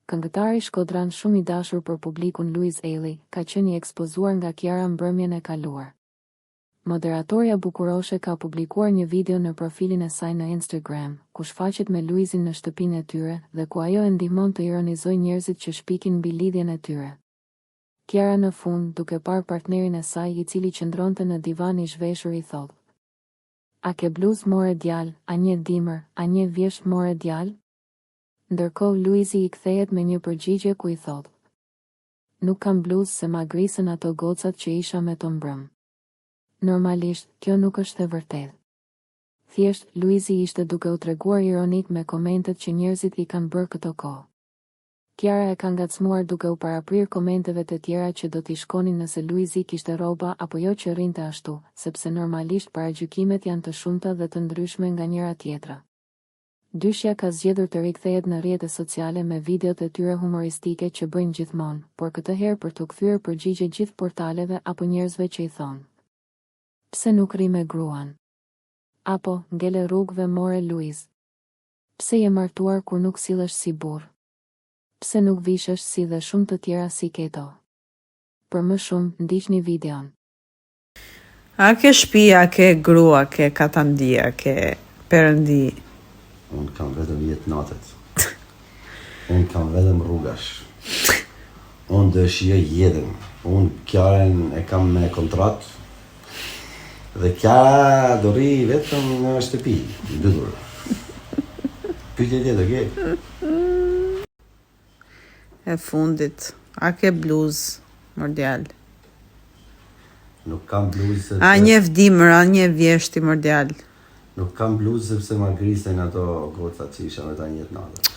Këngëtari shkodran shumë i dashur për publikun Luiz Ejlli, ka qenë i ekspozuar nga Kiara mbrëmjen e kaluar. Moderatorja bukuroshe ka publikuar një video në profilin e saj në Instagram, ku shfaqet me Luizin në shtëpinë e tyre dhe ku ajo e ndihmon të ironizojë njerëzit që shpikin mbi lidhjen e tyre. Kiara në fund, duke parë partnerin e saj i cili qëndronte në divan i zhveshur i thotë: "A ke bluzë more djalë, a një dimër, a një vjesht more djalë?" Ndërkohë Luizi i kthehet me një përgjigje ku i thotë: "Nuk kam bluzë se ma grisën ato gocat që isha me to mbrëm." Normalisht, kjo nuk është e vërtetë. Thjesht, Luizi ishte duke u treguar ironik me komentet që njerëzit i kanë bërë këto kohë. Kiara e ka ngacmuar duke u paraprir komenteve të tjera që do t'i shkonin nëse Luizi kishte rroba apo jo që rrinte ashtu, sepse normalisht paragjykimet janë të shumta dhe të ndryshme nga njëra tjetra. Dyshja ka zgjedhur të rikthehet në rrjetet sociale me videot e tyre humoristike që bëjnë gjithmonë, por këtë herë për të kthyer përgjigje gjithë portaleve apo njerëzve që i thonë: "Pse nuk rri me gruan?" Apo, "Ngele rrugëve more Luiz. Pse je martuar kur nuk sillesh si burr? Pse nuk vishesh si dhe shumë të tjera si këto." Për më shumë, ndiqni videon. A ke shtëpi, a ke grua, ke katandi, a ke perëndi? Unë kam vetëm jetë natet. Unë kam vetëm rrugash. Unë dëshiroj jetën. Unë Kiarën e kam me kontratë. Dhe Kiara do rri vetëm në shtëpi, mbyllur. Pyetje tjetër ke? E fundit, a ke bluzë, mordial? Nuk kam bluzë. A një vdimër, a një vjeshti, mordial? Nuk kam bluzë sepse ma grisen ato gocat që isha me ta njëtë natë.